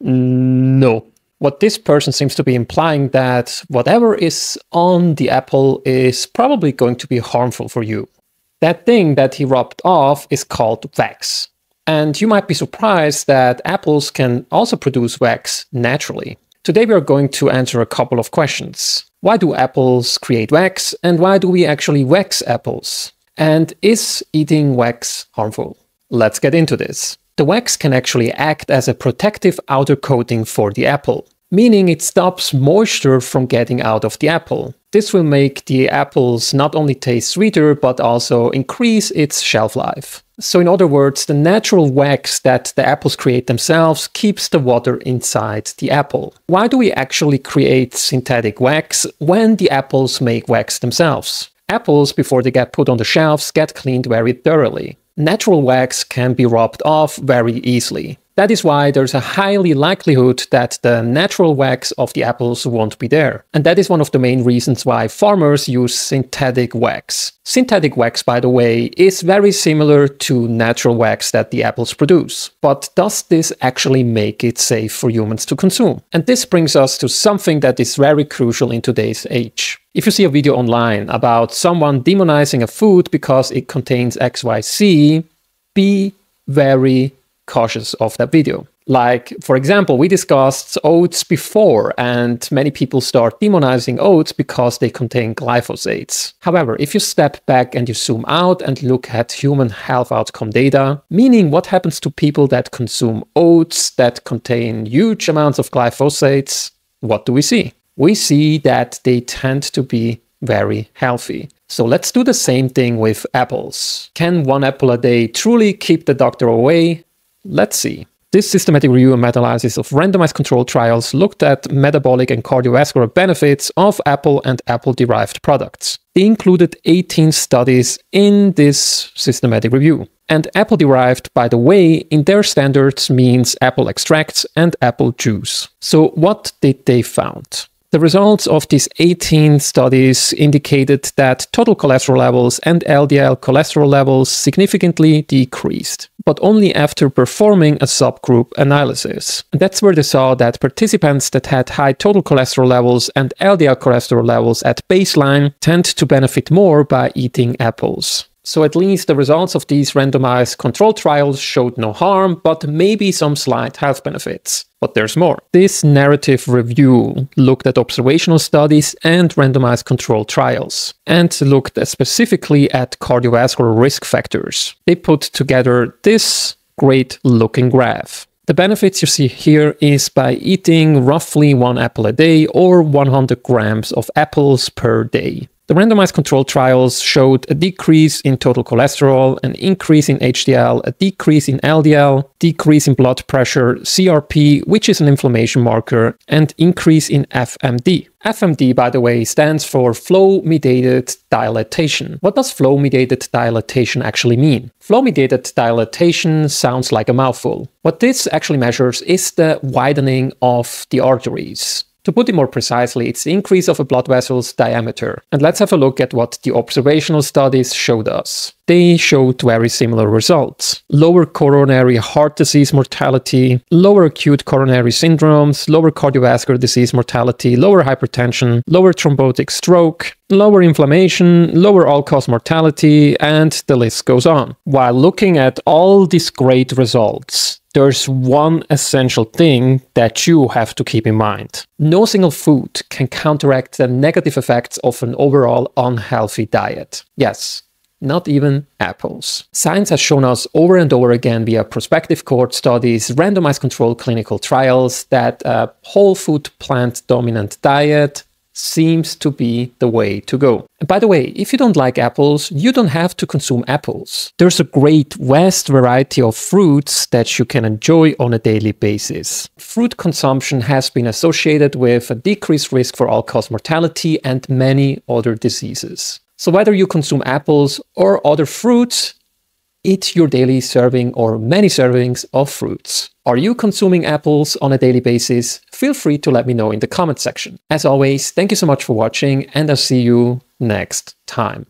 No. What this person seems to be implying that whatever is on the apple is probably going to be harmful for you. That thing that he rubbed off is called wax. And you might be surprised that apples can also produce wax naturally. Today we are going to answer a couple of questions. Why do apples create wax, and why do we actually wax apples? And is eating wax harmful? Let's get into this. The wax can actually act as a protective outer coating for the apple, meaning it stops moisture from getting out of the apple. This will make the apples not only taste sweeter, but also increase its shelf life. So in other words, the natural wax that the apples create themselves keeps the water inside the apple. Why do we actually create synthetic wax when the apples make wax themselves? Apples, before they get put on the shelves, get cleaned very thoroughly. Natural wax can be rubbed off very easily. That is why there's a highly likelihood that the natural wax of the apples won't be there. And that is one of the main reasons why farmers use synthetic wax. Synthetic wax, by the way, is very similar to natural wax that the apples produce. But does this actually make it safe for humans to consume? And this brings us to something that is very crucial in today's age. If you see a video online about someone demonizing a food because it contains XYZ, be very cautious of that video. Like, for example, we discussed oats before, and many people start demonizing oats because they contain glyphosates. However, if you step back and you zoom out and look at human health outcome data, meaning what happens to people that consume oats that contain huge amounts of glyphosates, what do we see? We see that they tend to be very healthy. So let's do the same thing with apples. Can one apple a day truly keep the doctor away? Let's see. This systematic review and meta-analysis of randomized controlled trials looked at metabolic and cardiovascular benefits of apple and apple-derived products. They included 18 studies in this systematic review. And apple-derived, by the way, in their standards means apple extracts and apple juice. So what did they find? The results of these 18 studies indicated that total cholesterol levels and LDL cholesterol levels significantly decreased, but only after performing a subgroup analysis. And that's where they saw that participants that had high total cholesterol levels and LDL cholesterol levels at baseline tend to benefit more by eating apples. So at least the results of these randomized control trials showed no harm, but maybe some slight health benefits. But there's more. This narrative review looked at observational studies and randomized control trials, and looked specifically at cardiovascular risk factors. They put together this great looking graph. The benefits you see here is by eating roughly 1 apple a day or 100 grams of apples per day. The randomized control trials showed a decrease in total cholesterol, an increase in HDL, a decrease in LDL, decrease in blood pressure, CRP, which is an inflammation marker, and increase in FMD. FMD, by the way, stands for flow-mediated dilatation. What does flow-mediated dilatation actually mean? Flow-mediated dilatation sounds like a mouthful. What this actually measures is the widening of the arteries. To put it more precisely, it's the increase of a blood vessel's diameter. And let's have a look at what the observational studies showed us. They showed very similar results. Lower coronary heart disease mortality, lower acute coronary syndromes, lower cardiovascular disease mortality, lower hypertension, lower thrombotic stroke, lower inflammation, lower all-cause mortality, and the list goes on. While looking at all these great results, there's one essential thing that you have to keep in mind. No single food can counteract the negative effects of an overall unhealthy diet. Yes, not even apples. Science has shown us over and over again via prospective cohort studies, randomized controlled clinical trials, that a whole food plant-dominant diet seems to be the way to go. And by the way, if you don't like apples, you don't have to consume apples. There's a great vast variety of fruits that you can enjoy on a daily basis. Fruit consumption has been associated with a decreased risk for all-cause mortality and many other diseases. So whether you consume apples or other fruits, eat your daily serving or many servings of fruits. Are you consuming apples on a daily basis? Feel free to let me know in the comment section. As always, thank you so much for watching, and I'll see you next time.